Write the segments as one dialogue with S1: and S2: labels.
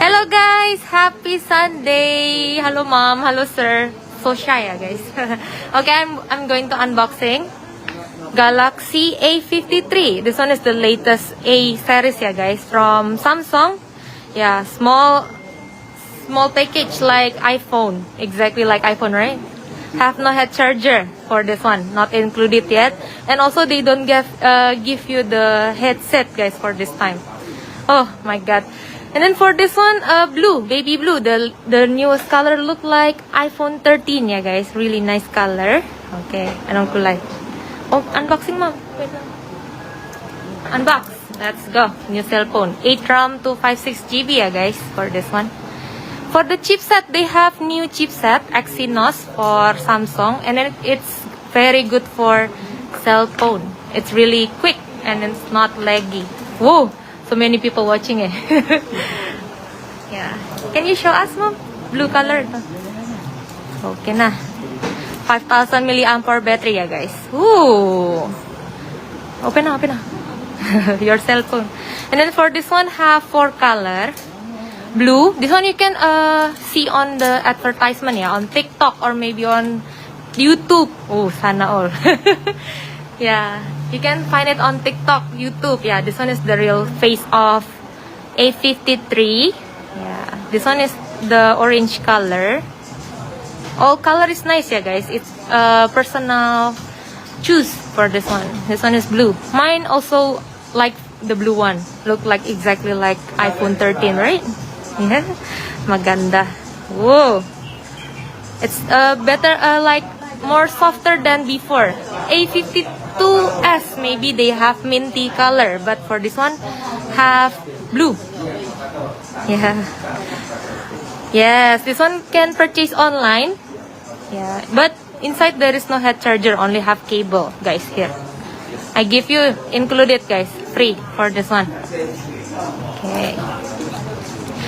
S1: Hello guys! Happy Sunday! Hello mom, hello sir. So shy guys. Okay, I'm going to unboxing Galaxy A53. This one is the latest A series guys from Samsung. Yeah, small package like iPhone. Exactly like iPhone, right? Have no head charger for this one, not included yet. And also they don't give you the headset guys for this time. Oh my god. And then for this one, blue, baby blue, the newest color look like iPhone 13 guys. Really nice color. Okay, anong kulay? Oh, unboxing mom. Wait lang. Unbox. Let's go. New cell phone. 8 RAM 256 GB guys for this one. For the chipset, they have new chipset Exynos for Samsung, and then it's very good for cell phone. It's really quick and it's not laggy. Whoa, so many people watching it. Yeah, can you show us mom? Blue color. Okay na. 5,000 milliampere battery guys. Ooh. Open na. Your cell phone. And then for this one, have 4 color. Blue. This one you can see on the advertisement on TikTok or maybe on YouTube. Oh, sana all. Yeah, you can find it on TikTok, YouTube. Yeah, this one is the real face of A53. Yeah, this one is the orange color. All color is nice guys. It's personal choose for this one. This one is blue. Mine also like the blue one. Look like exactly like iPhone 13, right? Yeah, maganda. Whoa, it's better, like more softer than before. A52s maybe they have minty color, but for this one have blue. Yeah. Yes, this one can purchase online. Yeah, but inside there is no head charger, only have cable guys. Here I give you included guys, free for this one. Okay.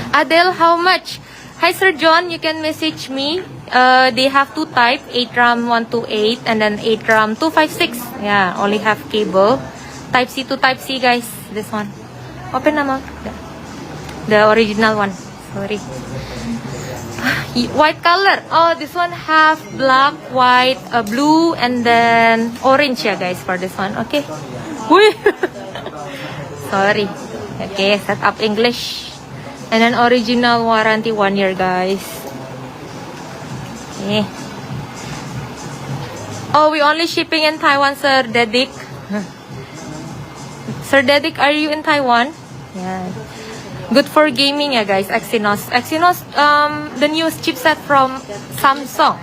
S1: Adele, how much? Hi Sir John, you can message me. They have 2 type, 8 RAM 128 and then 8 RAM 256. Yeah, only have cable. Type C to Type C guys. This one. Open naman. The original one. Sorry. White color. Oh, this one have black, white, blue and then orange guys for this one. Okay. Wee. Sorry. Okay, set up English. And then original warranty 1 year guys. Okay. Oh, we only shipping in Taiwan, Sir Dedik. Sir Dedik, are you in Taiwan? Yeah. Good for gaming guys. Exynos, the newest chipset from Samsung.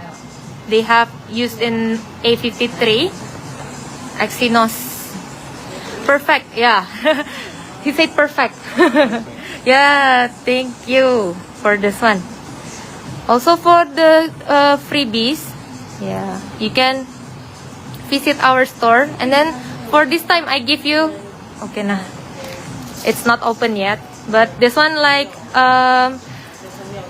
S1: They have used in A53. Exynos. Perfect, yeah. He said perfect. Yeah, thank you for this one. Also for the freebies, yeah, you can visit our store. And then for this time, I give you, okay na, it's not open yet, but this one like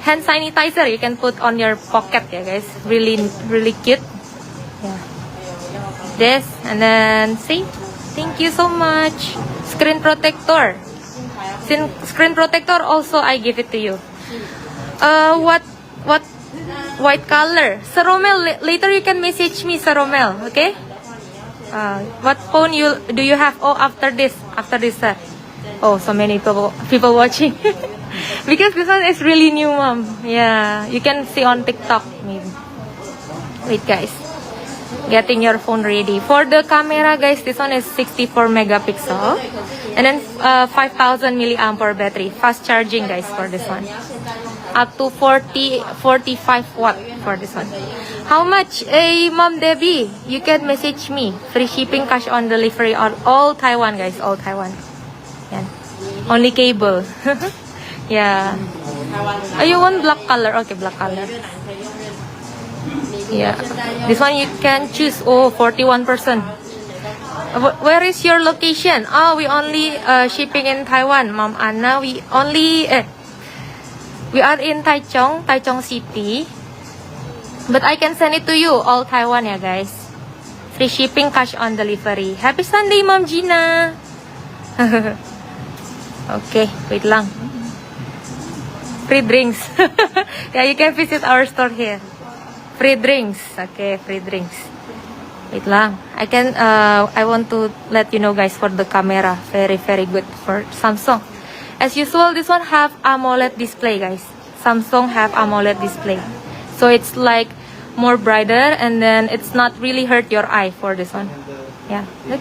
S1: hand sanitizer you can put on your pocket guys. Really cute. Yeah, this and then see, thank you so much. Screen protector. Screen protector also I give it to you. What white color? Sir Romel, later you can message me, Sir Romel, okay? What phone do you have? Oh, after this sir. Oh, so many people watching. Because this one is really new mom. Yeah, you can see on TikTok maybe. Wait guys, getting your phone ready. For the camera guys, this one is 64 megapixel and then 5,000 milliampere battery. Fast charging guys for this one. Up to 45 watt for this one. How much? Hey Mom Debbie, you can message me. Free shipping, cash on delivery on all Taiwan guys, all Taiwan. Yan. Only cable. Yeah. Oh, you want black color? Okay, black color. Yeah, this one you can choose. Oh, 41%. Where is your location? Oh, we only shipping in Taiwan, Mom Anna. We are in Taichung City, but I can send it to you all Taiwan guys. Free shipping, cash on delivery. Happy Sunday, Mom Gina. Okay, wait lang. Free drinks. Yeah, you can visit our store here. Free drinks. Okay, free drinks. Wait lang. I want to let you know guys for the camera. Very, very good for Samsung. As usual, this one have AMOLED display guys. Samsung have AMOLED display. So it's like more brighter and then it's not really hurt your eye for this one. Yeah, look.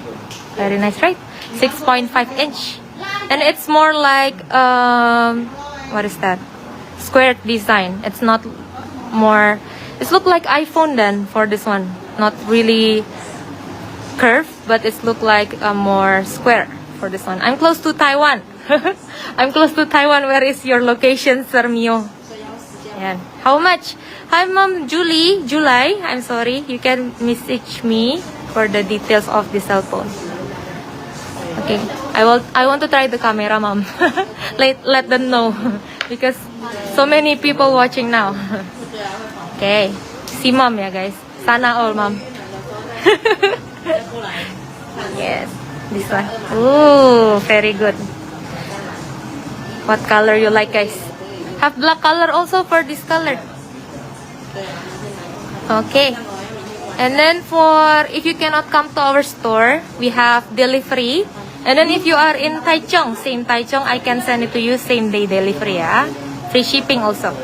S1: Very nice, right? 6.5 inch. And it's more like, what is that? Square design. It's not more, it's look like iPhone then for this one. Not really curved, but it's look like more square for this one. I'm close to Taiwan. I'm close to Taiwan. Where is your location, Sir Mio? Yeah. How much? Hi, Mom July. I'm sorry. You can message me for the details of the cell phone. Okay. I want to try the camera, Mom. let them know because so many people watching now. Okay. Si Mom ya guys. Sana all, Mom. Yes. This one. Ooh, very good. What color you like, guys? Have black color also for this color. Okay. And then for, if you cannot come to our store, we have delivery. And then if you are in Taichung, same Taichung, I can send it to you same day delivery, yeah? Free shipping also.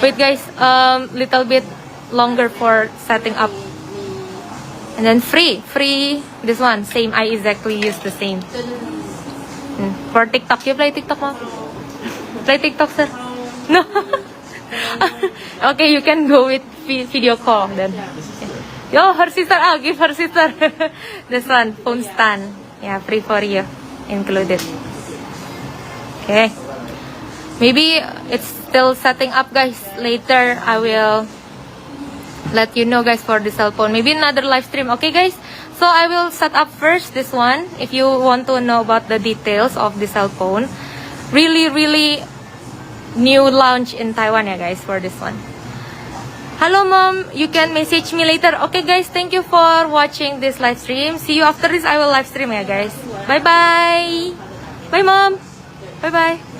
S1: Wait guys, little bit longer for setting up. And then free, this one, same, I exactly use the same. For TikTok, you play TikTok, Mom? Play TikTok, sir? No? Okay, you can go with video call then. Yo, her sister, I'll give her sister. This one, phone stand. Yeah, free for you. Included. Okay. Maybe it's still setting up, guys. Later, I will let you know, guys, for the cell phone. Maybe another live stream. Okay, guys? So, I will set up first this one. If you want to know about the details of the cell phone. Really, really new launch in Taiwan, yeah, guys, for this one. Hello, Mom. You can message me later. Okay, guys. Thank you for watching this live stream. See you after this. I will live stream, yeah, guys. Bye-bye. Bye, Mom. Bye-bye.